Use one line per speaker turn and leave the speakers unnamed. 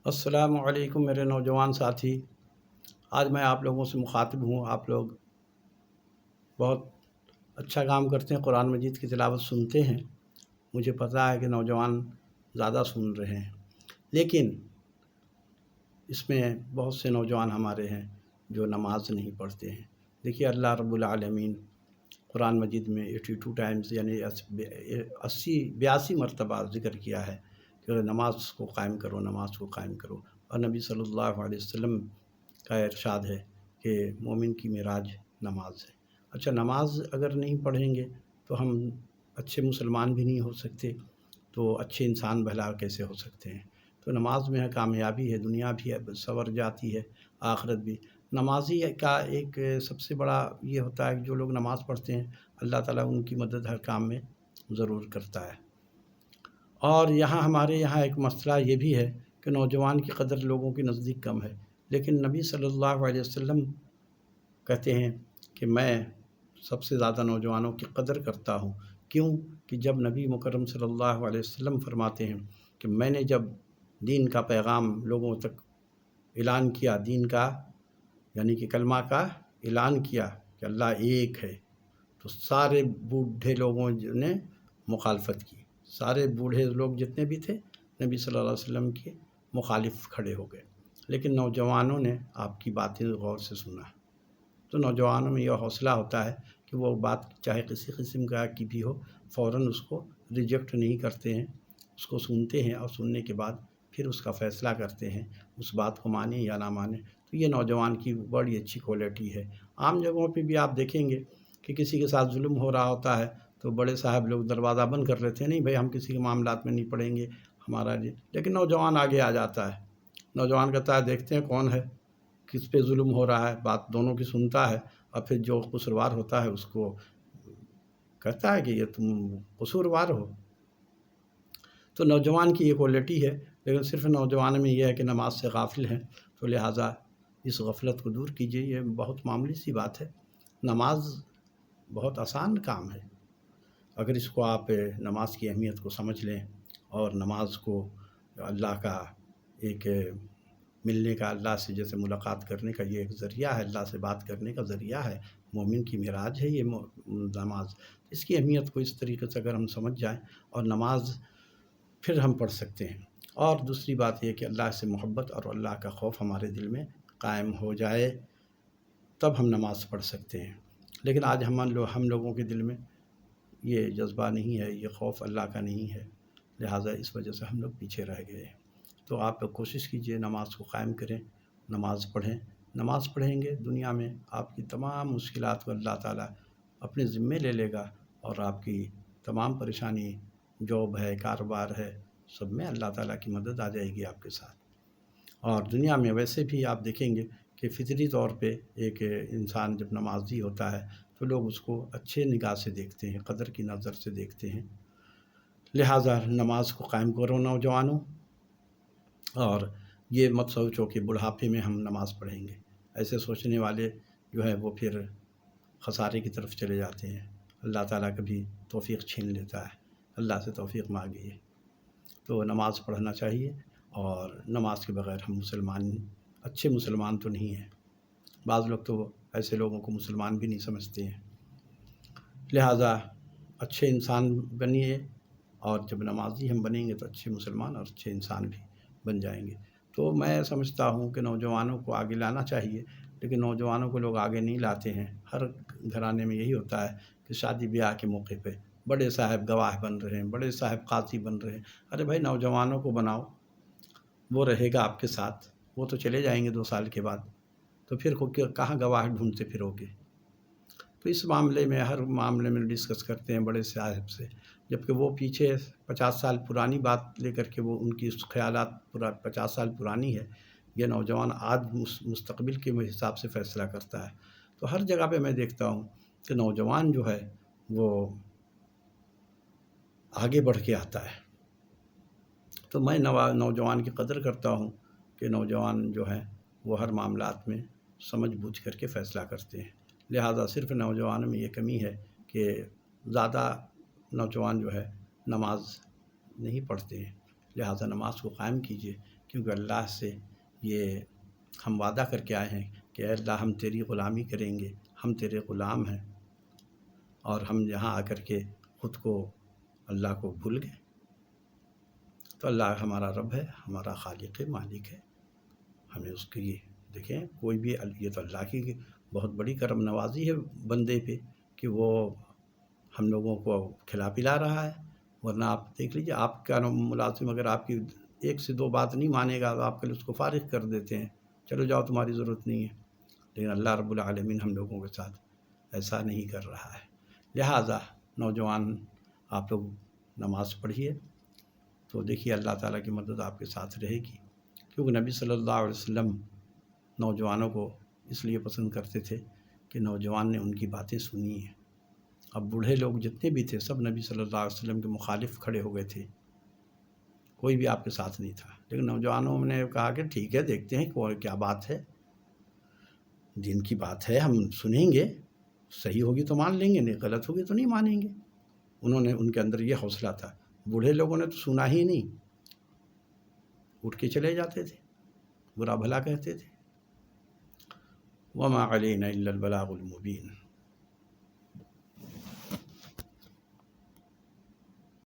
السلام علیکم میرے نوجوان ساتھی۔ آج میں آپ لوگوں سے مخاطب ہوں۔ آپ لوگ بہت اچھا کام کرتے ہیں، قرآن مجید کی تلاوت سنتے ہیں۔ مجھے پتہ ہے کہ نوجوان زیادہ سن رہے ہیں، لیکن اس میں بہت سے نوجوان ہمارے ہیں جو نماز نہیں پڑھتے ہیں۔ دیکھیے، اللہ رب العالمین قرآن مجید میں 82 ٹائمز یعنی 82 مرتبہ ذکر کیا ہے کہ نماز کو قائم کرو، نماز کو قائم کرو۔ اور نبی صلی اللہ علیہ وسلم کا ارشاد ہے کہ مومن کی معراج نماز ہے۔ اچھا، نماز اگر نہیں پڑھیں گے تو ہم اچھے مسلمان بھی نہیں ہو سکتے، تو اچھے انسان بھلا کیسے ہو سکتے ہیں؟ تو نماز میں کامیابی ہے، دنیا بھی سنور جاتی ہے، آخرت بھی۔ نمازی کا ایک سب سے بڑا یہ ہوتا ہے کہ جو لوگ نماز پڑھتے ہیں اللہ تعالیٰ ان کی مدد ہر کام میں ضرور کرتا ہے۔ اور ہمارے یہاں ایک مسئلہ یہ بھی ہے کہ نوجوان کی قدر لوگوں کے نزدیک کم ہے، لیکن نبی صلی اللہ علیہ وسلم کہتے ہیں کہ میں سب سے زیادہ نوجوانوں کی قدر کرتا ہوں۔ کیوں؟ کہ جب نبی مکرم صلی اللہ علیہ وسلم فرماتے ہیں کہ میں نے جب دین کا پیغام لوگوں تک اعلان کیا، دین کا یعنی کہ کلمہ کا اعلان کیا کہ اللہ ایک ہے، تو سارے بوڑھے لوگوں نے مخالفت کی۔ سارے بوڑھے لوگ جتنے بھی تھے نبی صلی اللہ علیہ وسلم کے مخالف کھڑے ہو گئے، لیکن نوجوانوں نے آپ کی باتیں غور سے سنا۔ تو نوجوانوں میں یہ حوصلہ ہوتا ہے کہ وہ بات چاہے کسی قسم کا کی بھی ہو، فوراً اس کو ریجیکٹ نہیں کرتے ہیں، اس کو سنتے ہیں اور سننے کے بعد پھر اس کا فیصلہ کرتے ہیں، اس بات کو مانیں یا نہ مانیں۔ تو یہ نوجوان کی بڑی اچھی کوالٹی ہے۔ عام جگہوں پہ بھی آپ دیکھیں گے کہ کسی کے ساتھ ظلم ہو رہا ہوتا ہے تو بڑے صاحب لوگ دروازہ بند کر لیتے ہیں، نہیں بھائی ہم کسی کے معاملات میں نہیں پڑیں گے، ہمارا لیکن نوجوان آگے آ جاتا ہے۔ نوجوان کہتا ہے دیکھتے ہیں کون ہے، کس پہ ظلم ہو رہا ہے، بات دونوں کی سنتا ہے، اور پھر جو قصوروار ہوتا ہے اس کو کہتا ہے کہ یہ تم قصوروار ہو۔ تو نوجوان کی یہ کوالٹی ہے، لیکن صرف نوجوان میں یہ ہے کہ نماز سے غافل ہیں، تو لہٰذا اس غفلت کو دور کیجیے۔ یہ بہت معمولی سی بات ہے، نماز بہت آسان کام ہے۔ اگر اس کو آپ نماز کی اہمیت کو سمجھ لیں، اور نماز کو اللہ کا ایک ملنے کا، اللہ سے جیسے ملاقات کرنے کا یہ ایک ذریعہ ہے، اللہ سے بات کرنے کا ذریعہ ہے، مومن کی معراج ہے یہ نماز۔ اس کی اہمیت کو اس طریقے سے اگر ہم سمجھ جائیں اور نماز پھر ہم پڑھ سکتے ہیں۔ اور دوسری بات یہ کہ اللہ سے محبت اور اللہ کا خوف ہمارے دل میں قائم ہو جائے تب ہم نماز پڑھ سکتے ہیں۔ لیکن آج ہم لوگوں کے دل میں یہ جذبہ نہیں ہے، یہ خوف اللہ کا نہیں ہے، لہٰذا اس وجہ سے ہم لوگ پیچھے رہ گئے ہیں۔ تو آپ کوشش کیجئے نماز کو قائم کریں، نماز پڑھیں۔ نماز پڑھیں گے دنیا میں آپ کی تمام مشکلات کو اللہ تعالیٰ اپنے ذمے لے لے گا، اور آپ کی تمام پریشانی، جاب ہے، کاروبار ہے، سب میں اللہ تعالیٰ کی مدد آ جائے گی آپ کے ساتھ۔ اور دنیا میں ویسے بھی آپ دیکھیں گے کہ فطری طور پہ ایک انسان جب نمازی ہوتا ہے تو لوگ اس کو اچھے نگاہ سے دیکھتے ہیں، قدر کی نظر سے دیکھتے ہیں۔ لہٰذا نماز کو قائم کرو نوجوانوں، اور یہ مت سوچو کہ بڑھاپے میں ہم نماز پڑھیں گے۔ ایسے سوچنے والے جو ہے وہ پھر خسارے کی طرف چلے جاتے ہیں۔ اللہ تعالیٰ کبھی توفیق چھین لیتا ہے، اللہ سے توفیق مانگیے۔ تو نماز پڑھنا چاہیے، اور نماز کے بغیر ہم اچھے مسلمان تو نہیں ہیں۔ بعض لوگ تو ایسے لوگوں کو مسلمان بھی نہیں سمجھتے ہیں۔ لہٰذا اچھے انسان بنیے، اور جب نمازی ہم بنیں گے تو اچھے مسلمان اور اچھے انسان بھی بن جائیں گے۔ تو میں سمجھتا ہوں کہ نوجوانوں کو آگے لانا چاہیے، لیکن نوجوانوں کو لوگ آگے نہیں لاتے ہیں۔ ہر گھرانے میں یہی ہوتا ہے کہ شادی بیاہ کے موقع پہ بڑے صاحب گواہ بن رہے ہیں، بڑے صاحب قاضی بن رہے ہیں۔ ارے بھائی نوجوانوں کو بناؤ، وہ رہے گا آپ کے ساتھ، وہ تو چلے جائیں گے 2 سال کے بعد، تو پھر کہاں گواہ ڈھونڈتے پھرو گے؟ تو اس معاملے میں ہر معاملے میں ڈسکس کرتے ہیں بڑے صاحب سے، جبکہ وہ پیچھے 50 سال پرانی بات لے کر کے وہ ان کی خیالات 50 سال پرانی ہے۔ یہ نوجوان آج مستقبل کے حساب سے فیصلہ کرتا ہے۔ تو ہر جگہ پہ میں دیکھتا ہوں کہ نوجوان جو ہے وہ آگے بڑھ کے آتا ہے۔ تو میں نوجوان کی قدر کرتا ہوں کہ نوجوان جو ہیں وہ ہر معاملات میں سمجھ بوجھ کر کے فیصلہ کرتے ہیں۔ لہٰذا صرف نوجوانوں میں یہ کمی ہے کہ زیادہ نوجوان جو ہے نماز نہیں پڑھتے ہیں، لہٰذا نماز کو قائم کیجیے، کیونکہ اللہ سے یہ ہم وعدہ کر کے آئے ہیں کہ اے اللہ ہم تیری غلامی کریں گے، ہم تیرے غلام ہیں، اور ہم یہاں آ کر کے خود کو اللہ کو بھول گئے۔ تو اللہ ہمارا رب ہے، ہمارا خالق ہے، مالک ہے، ہمیں اس کی دیکھیں کوئی بھی، یہ تو اللہ کی بہت بڑی کرم نوازی ہے بندے پہ کہ وہ ہم لوگوں کو کھلا پلا رہا ہے، ورنہ آپ دیکھ لیجیے آپ کا ملازم اگر آپ کی 1 سے 2 بات نہیں مانے گا تو آپ کل اس کو فارغ کر دیتے ہیں، چلو جاؤ تمہاری ضرورت نہیں ہے، لیکن اللہ رب العالمین ہم لوگوں کے ساتھ ایسا نہیں کر رہا ہے۔ لہٰذا نوجوان آپ لوگ نماز پڑھیے تو دیکھیے اللہ تعالیٰ کی مدد آپ کے ساتھ رہے گی، کیونکہ نبی صلی اللہ علیہ وسلم نوجوانوں کو اس لیے پسند کرتے تھے کہ نوجوان نے ان کی باتیں سنی ہیں۔ اب بوڑھے لوگ جتنے بھی تھے سب نبی صلی اللہ علیہ وسلم کے مخالف کھڑے ہو گئے تھے، کوئی بھی آپ کے ساتھ نہیں تھا، لیکن نوجوانوں نے کہا کہ ٹھیک ہے دیکھتے ہیں کیا بات ہے، دین کی بات ہے، ہم سنیں گے، صحیح ہوگی تو مان لیں گے، نہیں غلط ہوگی تو نہیں مانیں گے۔ ان کے اندر یہ حوصلہ تھا۔ بوڑھے لوگوں نے تو سنا ہی نہیں، اٹھ کے چلے جاتے تھے، برا بھلا کہتے تھے۔ وما علینا الا البلاغ المبین۔